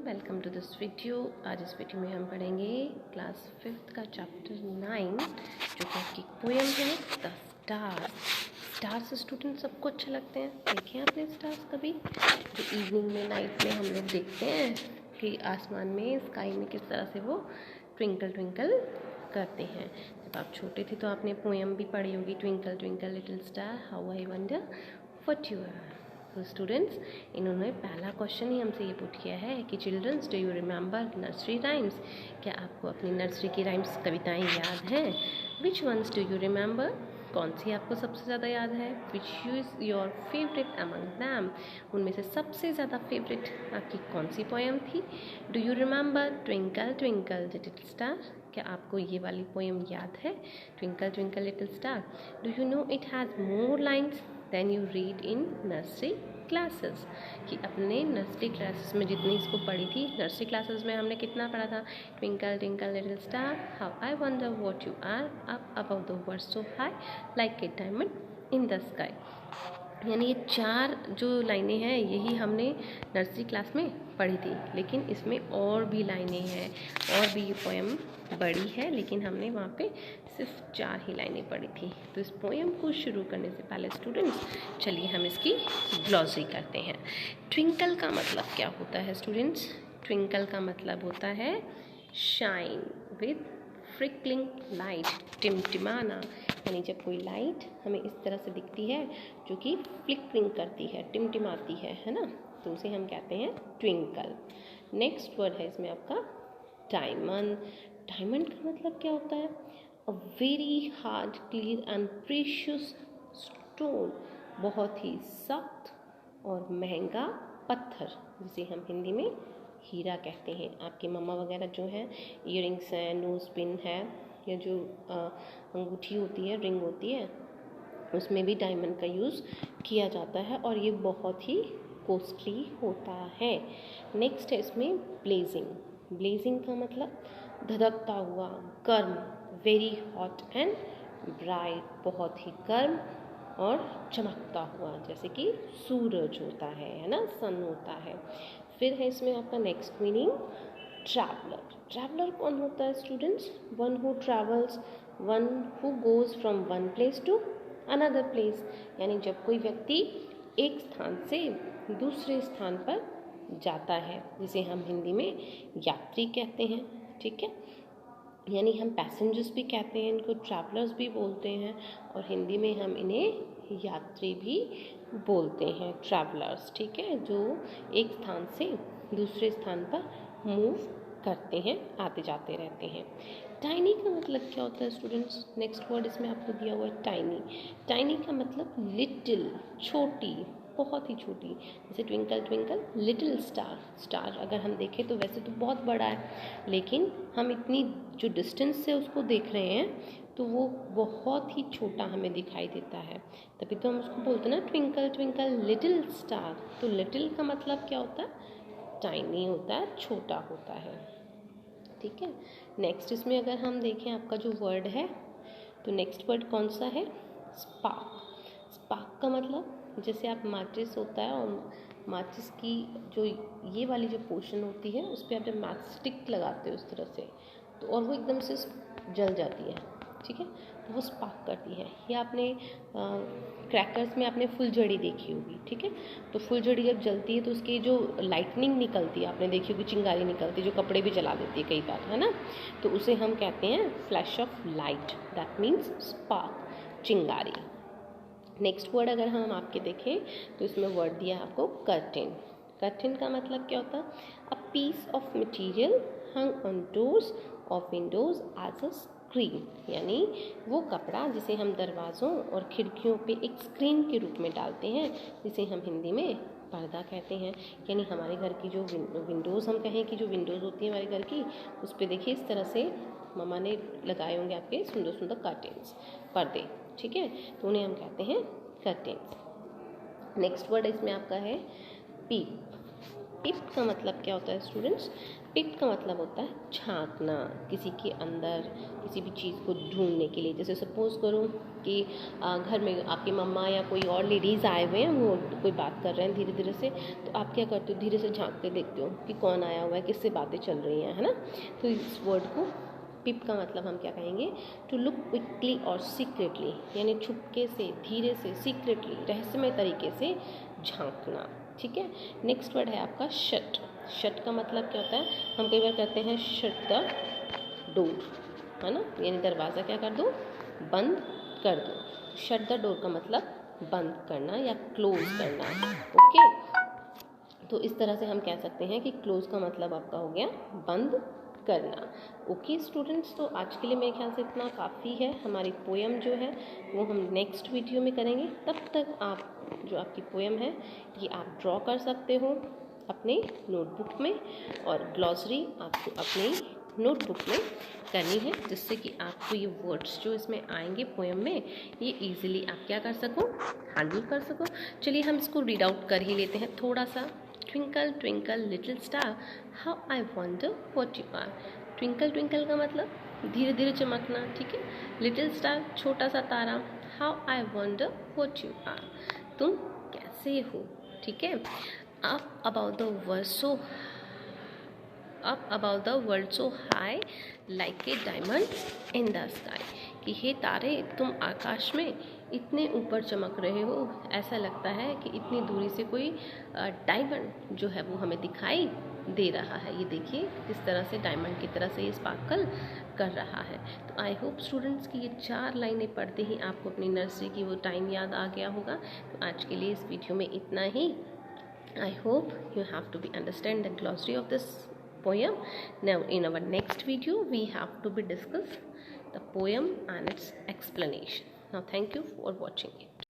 Welcome to this video. आज इस video में हम पढ़ेंगे क्लास 5th का चैप्टर 9 जो कि आपकी पोएम है द स्टार्स। स्टार्स स्टूडेंट सबको अच्छे लगते हैं। देखे आपने स्टार्स कभी? जो इवनिंग में नाइट में हम लोग देखते हैं कि आसमान में स्काई में किस तरह से वो ट्विंकल ट्विंकल करते हैं। जब आप छोटे थे तो आपने पोएम भी पढ़ी होगी, twinkle twinkle little star how I wonder what you are. तो स्टूडेंट्स, इन्होंने पहला क्वेश्चन ही हमसे ये पूछ किया है कि childrens do you remember nursery rhymes. क्या आपको अपनी नर्सरी की राइम्स कविताएं याद हैं? Which ones do you remember, कौन सी आपको सबसे ज़्यादा याद है? Which is your favourite among them, उनमें से सबसे ज़्यादा फेवरेट आपकी कौन सी पोएम थी? Do you remember twinkle twinkle little star, क्या आपको ये वाली पोएम याद है twinkle twinkle little star? Do you know it has more lines than you read in nursery classes, कि अपने नर्सरी क्लासेस में जितनी इसको पढ़ी थी, नर्सरी क्लासेस में हमने कितना पढ़ा था? Twinkle twinkle little star how I wonder what you are up above the world so high like a diamond in the sky. यानी ये 4 जो लाइनें हैं यही हमने नर्सरी क्लास में पढ़ी थी, लेकिन इसमें और भी लाइनें हैं और भी ये पोएम बड़ी है, लेकिन हमने वहाँ पे सिर्फ 4 ही लाइनें पढ़ी थी। तो इस पोएम को शुरू करने से पहले स्टूडेंट्स चलिए हम इसकी ग्लॉसरी करते हैं। ट्विंकल का मतलब क्या होता है स्टूडेंट्स? ट्विंकल का मतलब होता है शाइन विद फ्रिकलिंग लाइट, टिमटिमाना। यानी जब कोई लाइट हमें इस तरह से दिखती है जो कि फ्लिकरिंग करती है, टिमटिमाती है ना, तो उसे हम कहते हैं ट्विंकल। नेक्स्ट वर्ड है इसमें आपका डायमंड। डायमंड का मतलब क्या होता है? A very hard clear and precious stone, बहुत ही सख्त और महंगा पत्थर, जिसे हम हिंदी में हीरा कहते हैं। आपकी मम्मा वगैरह जो है ईयरिंग्स हैं, नोज पिन है, या जो अंगूठी होती है, रिंग होती है, उसमें भी डायमंड का यूज़ किया जाता है और ये बहुत ही कॉस्टली होता है। नेक्स्ट है इसमें ब्लेजिंग। ब्लेजिंग का मतलब धधकता हुआ, गर्म, वेरी हॉट एंड ब्राइट, बहुत ही गर्म और चमकता हुआ, जैसे कि सूरज होता है ना, सन होता है। फिर है इसमें आपका नेक्स्ट मीनिंग ट्रैवलर। ट्रैवलर कौन होता है students? One who travels, one who goes from one place to another place. यानी जब कोई व्यक्ति एक स्थान से दूसरे स्थान पर जाता है, जिसे हम हिंदी में यात्री कहते हैं। ठीक है, यानी हम पैसेंजर्स भी कहते हैं, इनको ट्रैवलर्स भी बोलते हैं, और हिंदी में हम इन्हें यात्री भी बोलते हैं, ट्रैवलर्स। ठीक है, जो एक स्थान से दूसरे स्थान पर मूव करते हैं, आते जाते रहते हैं। टाइनी का मतलब क्या होता है स्टूडेंट्स? नेक्स्ट वर्ड इसमें आपको दिया हुआ है टाइनी। टाइनी का मतलब लिटिल, छोटी, बहुत ही छोटी। जैसे twinkle twinkle little star, star अगर हम देखें तो वैसे तो बहुत बड़ा है, लेकिन हम इतनी जो डिस्टेंस से उसको देख रहे हैं तो वो बहुत ही छोटा हमें दिखाई देता है, तभी तो हम उसको बोलते हैं ना ट्विंकल ट्विंकल लिटिल स्टार। तो लिटिल का मतलब क्या होता है? टाइनी होता है, छोटा होता है। ठीक है, नेक्स्ट इसमें अगर हम देखें आपका जो वर्ड है, तो नेक्स्ट वर्ड कौन सा है? स्पार्क। स्पार्क का मतलब जैसे आप माचिस होता है और माचिस की जो ये वाली जो पोर्शन होती है उस पर आप जब मैच स्टिक लगाते हो उस तरह से, तो और वो एकदम से जल जाती है। ठीक है, तो वो स्पार्क करती है। या आपने क्रैकर्स में आपने फुलझड़ी देखी होगी। ठीक है, तो फुलझड़ी जब जलती है तो उसकी जो लाइटनिंग निकलती है, आपने देखी होगी, चिंगारी निकलती है जो कपड़े भी जला देती है कई बार, है ना, तो उसे हम कहते हैं flash of light, that means spark, चिंगारी। नेक्स्ट वर्ड अगर हम आपके देखें तो इसमें वर्ड दिया है आपको कर्टेन। कर्टेन का मतलब क्या होता है? A piece of material hung on doors of windows as a screen. यानी वो कपड़ा जिसे हम दरवाज़ों और खिड़कियों पे एक स्क्रीन के रूप में डालते हैं, जिसे हम हिंदी में पर्दा कहते हैं। यानी हमारे घर की जो विंडोज़, हम कहें कि जो विंडोज़ होती हैं हमारे घर की, उस पर देखिए इस तरह से मम्मा ने लगाए होंगे आपके सुंदर सुंदर कर्टेन्स, पर्दे। ठीक है, तो उन्हें हम कहते हैं कर्टेन्स। नेक्स्ट वर्ड इसमें आपका है पीप। पिप का मतलब क्या होता है स्टूडेंट्स? पिप का मतलब होता है झांकना, किसी के अंदर किसी भी चीज़ को ढूंढने के लिए। जैसे सपोज़ करो कि घर में आपकी मम्मा या कोई और लेडीज़ आए हुए हैं, वो कोई बात कर रहे हैं धीरे धीरे से, तो आप क्या करते हो? धीरे से झांक के देखते हो कि कौन आया हुआ है, किससे बातें चल रही हैं, है ना। तो इस वर्ड को पिप का मतलब हम क्या कहेंगे? टू लुक क्विकली और सीक्रेटली, यानी छुपके से, धीरे से, सीक्रेटली, रहस्यमय तरीके से झांकना। ठीक है। नेक्स्ट वर्ड है आपका शट। शट का मतलब क्या होता है? हम कई बार कहते हैं शट द डोर, है ना, यानी दरवाज़ा क्या कर दो? बंद कर दो। शट द डोर का मतलब बंद करना या क्लोज करना। ओके, तो इस तरह से हम कह सकते हैं कि क्लोज का मतलब आपका हो गया बंद करना। ओके स्टूडेंट्स, तो आज के लिए मेरे ख्याल से इतना काफ़ी है। हमारी पोएम जो है वो हम नेक्स्ट वीडियो में करेंगे। तब तक आप जो आपकी पोएम है ये आप ड्रॉ कर सकते हो अपने नोटबुक में, और ग्लॉसरी आपको अपनी नोटबुक में करनी है, जिससे कि आपको ये वर्ड्स जो इसमें आएंगे पोएम में, ये इजीली आप क्या कर सको? हैंडल कर सको। चलिए हम इसको रीड आउट कर ही लेते हैं थोड़ा सा। Twinkle twinkle little star, how I wonder what you are. Twinkle twinkle का मतलब धीरे धीरे चमकना, ठीक है। लिटिल स्टार छोटा सा तारा, how I wonder what you are, तुम कैसे हो, ठीक है। Up about the world so up above the world so high like a diamond in the sky, कि हे तारे तुम आकाश में इतने ऊपर चमक रहे हो, ऐसा लगता है कि इतनी दूरी से कोई डायमंड जो है वो हमें दिखाई दे रहा है। ये देखिए किस तरह से डायमंड की तरह से ये स्पार्कल कर रहा है। तो आई होप स्टूडेंट्स कि ये 4 लाइनें पढ़ते ही आपको अपनी नर्सरी की वो टाइम याद आ गया होगा। तो आज के लिए इस वीडियो में इतना ही। I hope you have to be understand the glossary of this poem. Now in our next video we have to be discuss the poem and its explanation. Now thank you for watching it.